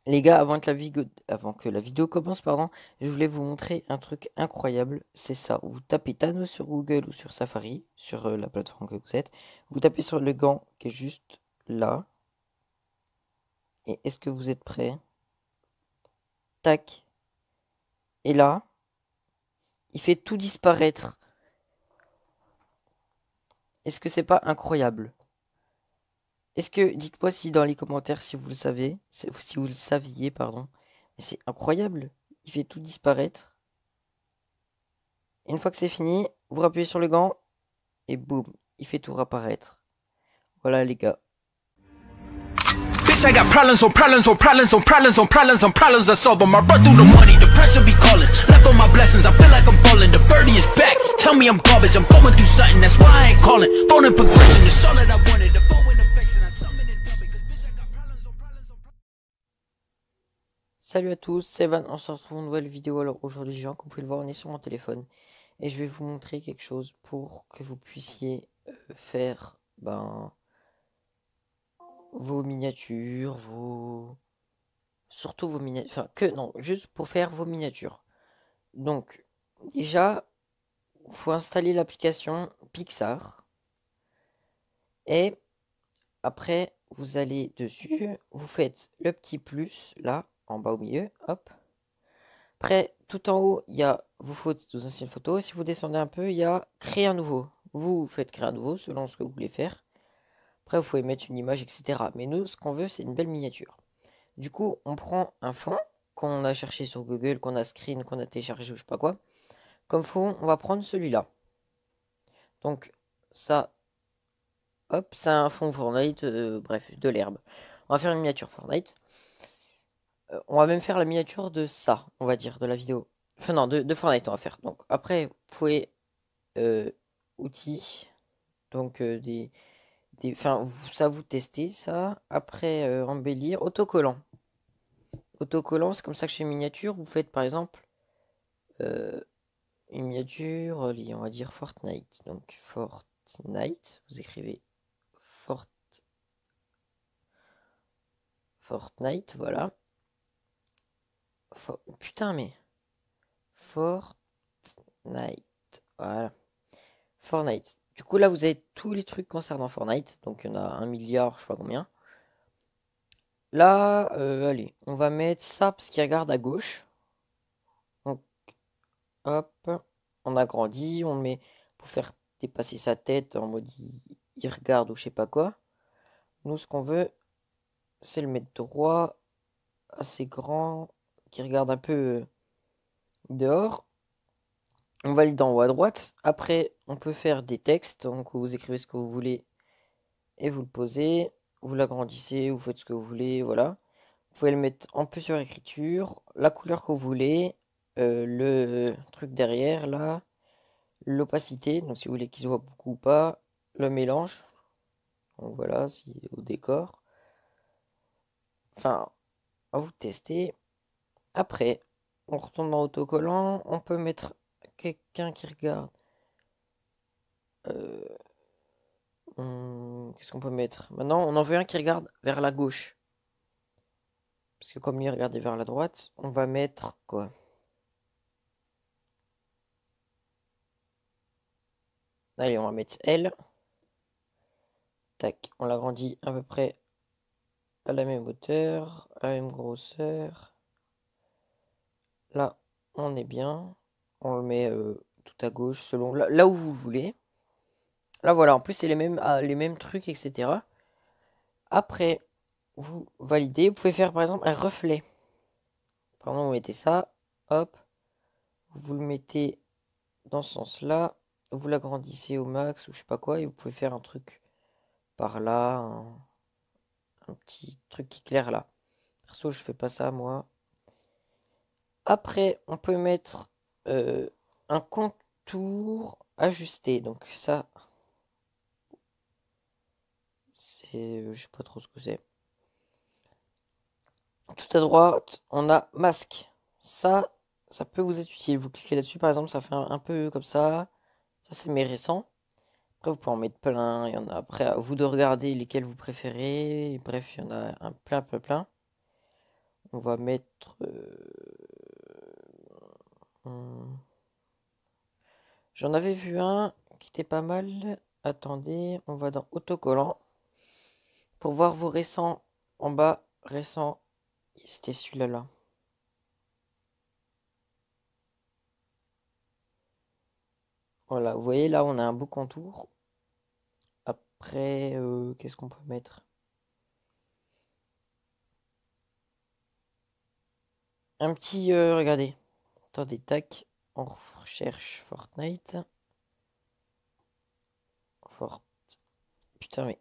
Les gars, avant que la vidéo commence, pardon, je voulais vous montrer un truc incroyable. C'est ça. Vous tapez Thanos sur Google ou sur Safari, sur la plateforme que vous êtes. Vous tapez sur le gant qui est juste là. Et est-ce que vous êtes prêts? Tac. Et là, il fait tout disparaître. Est-ce que c'est pas incroyable? Est-ce que, dites-moi si dans les commentaires si vous le savez, si vous le saviez, pardon. Mais c'est incroyable. Il fait tout disparaître. Et une fois que c'est fini, vous rappuyez sur le gant et boum, il fait tout réapparaître. Voilà les gars. Bitch, I got problems on problems on problems on problems on problems on problems I solve them. I run through the money, the pressure be calling. Left on my blessings, I feel like I'm falling. The birdie is back. Tell me I'm garbage, I'm going through something, that's why I ain't calling. Phone and progression, it's all that I wanted. The phone and affection, I summon in public. Cause bitch, I got problems on problems on problems. Salut à tous, c'est Van, on se retrouve pour une nouvelle vidéo. Alors aujourd'hui, comme vous pouvez le voir, on est sur mon téléphone. Et je vais vous montrer quelque chose pour que vous puissiez faire vos miniatures, surtout vos miniatures, enfin que non, juste pour faire vos miniatures. Donc déjà, il faut installer l'application Pixar. Et après, vous allez dessus, vous faites le petit plus là, en bas au milieu, hop. Après, tout en haut, il y a vos anciennes photos. Si vous descendez un peu, il y a créer un nouveau. Vous faites créer un nouveau selon ce que vous voulez faire. Après, vous pouvez mettre une image, etc. Mais nous, ce qu'on veut, c'est une belle miniature. Du coup, on prend un fond qu'on a cherché sur Google, qu'on a screen, qu'on a téléchargé ou je sais pas quoi. Comme fond, on va prendre celui-là. Donc, ça, hop, c'est un fond Fortnite, bref, de l'herbe. On va faire une miniature Fortnite. On va même faire la miniature de ça, on va dire, de la vidéo. Enfin non, de Fortnite on va faire. Donc après, vous pouvez euh, outils, donc enfin ça vous testez ça. Après embellir, autocollant. Autocollant, c'est comme ça que je fais une miniature. Vous faites par exemple euh, une miniature, on va dire Fortnite. Donc Fortnite, vous écrivez Fort, Fortnite, voilà. Putain mais Fortnite, voilà. Fortnite. Du coup, là, vous avez tous les trucs concernant Fortnite. Donc, il y en a un milliard, je sais pas combien. Là, allez, on va mettre ça parce qu'il regarde à gauche. Donc, hop, on agrandit, on met pour faire dépasser sa tête en mode il regarde ou je sais pas quoi. Nous, ce qu'on veut, c'est le mettre droit, assez grand, qui regarde un peu dehors. On valide en haut à droite. Après, on peut faire des textes. Donc, vous écrivez ce que vous voulez et vous le posez. Vous l'agrandissez, vous faites ce que vous voulez, voilà. Vous pouvez le mettre en plus sur écriture, la couleur que vous voulez, le truc derrière là, l'opacité, donc si vous voulez qu'il se voit beaucoup ou pas, le mélange, donc voilà, si au décor. Enfin, à vous de tester. Après, on retourne dans autocollant, on peut mettre quelqu'un qui regarde. Euh, Qu'est-ce qu'on peut mettre? Maintenant, on en veut un qui regarde vers la gauche. Parce que comme lui regardait vers la droite, on va mettre quoi? Allez, on va mettre L. Tac, on l'agrandit à peu près à la même hauteur, à la même grosseur. Là, on est bien. On le met tout à gauche, selon là où vous voulez. Là, voilà, en plus, c'est les mêmes trucs, etc. Après, vous validez. Vous pouvez faire, par exemple, un reflet. Pardon, vous mettez ça. Hop. Vous le mettez dans ce sens-là. Vous l'agrandissez au max ou je sais pas quoi. Et vous pouvez faire un truc par là. Un petit truc qui éclaire là. Perso, je fais pas ça, moi. Après, on peut mettre un contour ajusté. Donc ça, c'est, je sais pas trop ce que c'est. Tout à droite, on a masque. Ça peut vous être utile. Vous cliquez là-dessus, par exemple, ça fait un peu comme ça. Ça, c'est mes récents. Après, vous pouvez en mettre plein. Il y en a après à vous de regarder lesquels vous préférez. Bref, il y en a un plein, plein, plein. On va mettre... J'en avais vu un qui était pas mal. Attendez, on va dans autocollant. Pour voir vos récents en bas, récents, c'était celui-là là. Voilà, vous voyez là, on a un beau contour. Après, qu'est-ce qu'on peut mettre? Un petit, regardez. Attendez, tac. On recherche Fortnite. Putain, mais...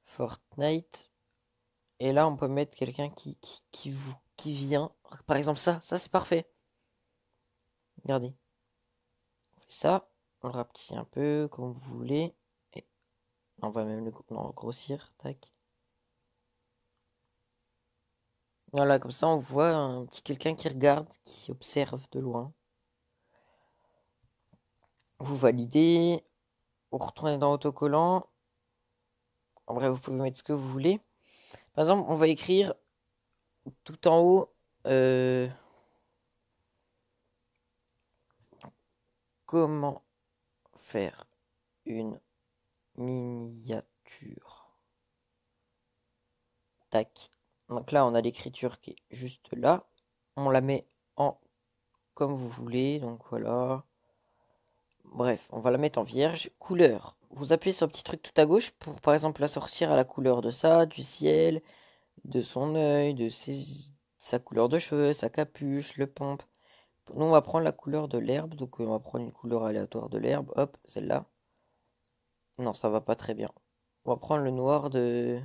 Fortnite. Et là, on peut mettre quelqu'un qui vient. Par exemple, ça c'est parfait. Regardez. On fait ça. On le rapetit un peu, comme vous voulez. Et on va même le grossir. Tac. Voilà, comme ça, on voit un petit quelqu'un qui regarde, qui observe de loin. Vous validez. Vous retournez dans autocollant. En vrai, vous pouvez mettre ce que vous voulez. Par exemple, on va écrire tout en haut comment faire une miniature. Tac. Donc là, on a l'écriture qui est juste là. On la met en comme vous voulez. Donc voilà. Bref, on va la mettre en vierge. Couleur. Vous appuyez sur le petit truc tout à gauche pour, par exemple, la sortir à la couleur de ça, du ciel, de son œil, sa couleur de cheveux, sa capuche, le pompe. Nous, on va prendre la couleur de l'herbe. Donc, on va prendre une couleur aléatoire de l'herbe. Hop, celle-là. Non, ça va pas très bien. On va prendre le noir de...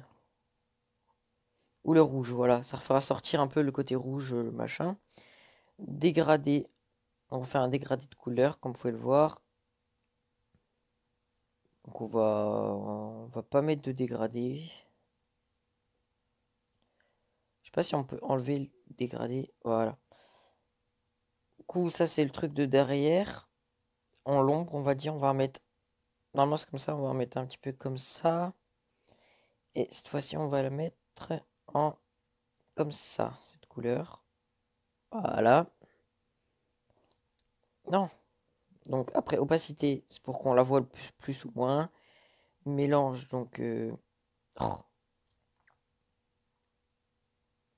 Ou le rouge, voilà. Ça fera sortir un peu le côté rouge, machin. Dégradé. On va faire un dégradé de couleur, comme vous pouvez le voir. Donc, on va pas mettre de dégradé. Je sais pas si on peut enlever le dégradé. Voilà. Du coup, ça, c'est le truc de derrière. En l'ombre, on va dire, on va mettre... Normalement, c'est comme ça, on va en mettre un petit peu comme ça. Et cette fois-ci, on va la mettre en comme ça, cette couleur. Voilà. Non. Donc après, opacité, c'est pour qu'on la voit le plus ou moins. Mélange, donc... oh.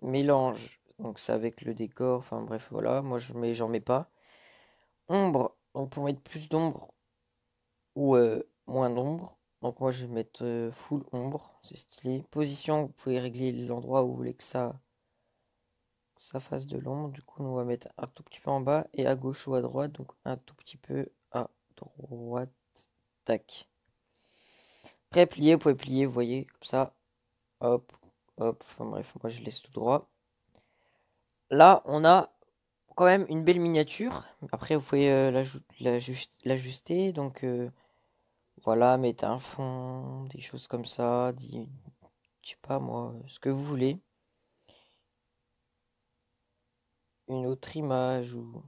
Mélange, donc c'est avec le décor. Enfin bref, voilà. Moi, j'en mets pas. Ombre, donc pour mettre plus d'ombre ou moins d'ombre. Donc moi, je vais mettre full ombre. C'est stylé. Position, vous pouvez régler l'endroit où vous voulez que ça fasse de l'ombre. Du coup, on va mettre un tout petit peu en bas et à gauche ou à droite. Donc un tout petit peu à droite. Tac. Prêt à plier, vous pouvez plier, vous voyez, comme ça. Hop, hop. Enfin bref, moi je laisse tout droit. Là, on a quand même une belle miniature. Après, vous pouvez l'ajuster. Donc voilà, mettre un fond, des choses comme ça. Je sais pas moi, ce que vous voulez. Une autre image ou...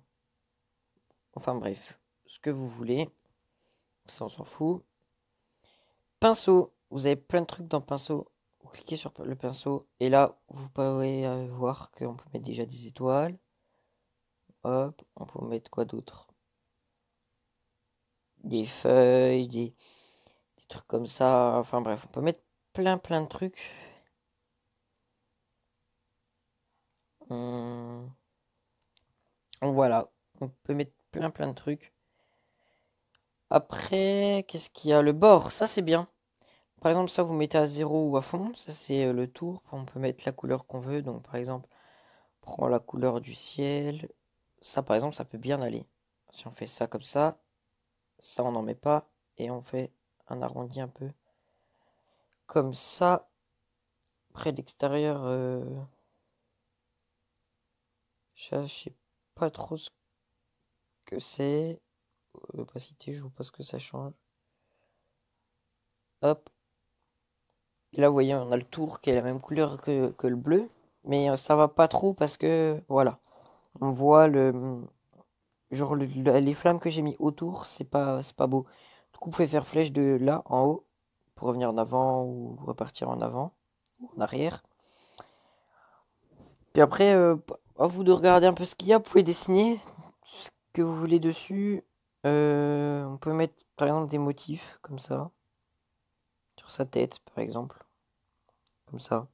Enfin bref, ce que vous voulez. Ça, on s'en fout. Pinceau. Vous avez plein de trucs dans pinceau. Vous cliquez sur le pinceau. Et là, vous pouvez voir qu'on peut mettre déjà des étoiles. Hop, on peut mettre quoi d'autre? Des feuilles, des trucs comme ça. Enfin bref, on peut mettre plein de trucs. Hum, Voilà, on peut mettre plein de trucs. Après, qu'est-ce qu'il y a? Le bord, ça c'est bien. Par exemple, ça vous mettez à 0 ou à fond. Ça c'est le tour. On peut mettre la couleur qu'on veut. Donc par exemple, prends la couleur du ciel. Ça par exemple, ça peut bien aller. Si on fait ça comme ça on n'en met pas. Et on fait un arrondi un peu comme ça. Près de l'extérieur, je sais pas trop ce que c'est. Opacité, je vois pas ce que ça change. Hop. Et là, vous voyez, on a le tour qui est la même couleur que le bleu. Mais ça va pas trop parce que, voilà. On voit genre les flammes que j'ai mis autour, c'est pas beau. Du coup, vous pouvez faire flèche de là en haut pour revenir en avant ou repartir en avant ou en arrière. Puis après, à vous de regarder un peu ce qu'il y a. Vous pouvez dessiner ce que vous voulez dessus. On peut mettre par exemple des motifs comme ça. Sur sa tête par exemple. Comme ça.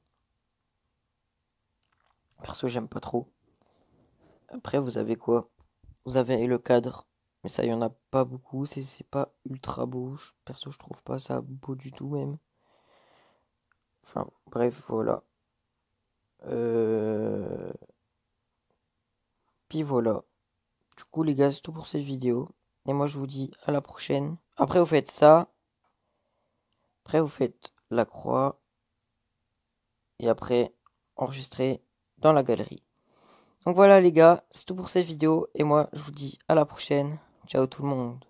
Perso, j'aime pas trop. Après, vous avez quoi? Vous avez le cadre. Mais ça, il y en a pas beaucoup. C'est pas ultra beau. Perso, je trouve pas ça beau du tout même. Enfin, bref, voilà. Euh... Puis voilà. Du coup, les gars, c'est tout pour cette vidéo. Et moi, je vous dis à la prochaine. Après, vous faites ça. Après, vous faites la croix. Et après, enregistrer dans la galerie. Donc voilà, les gars, c'est tout pour cette vidéo. Et moi, je vous dis à la prochaine. Ciao tout le monde.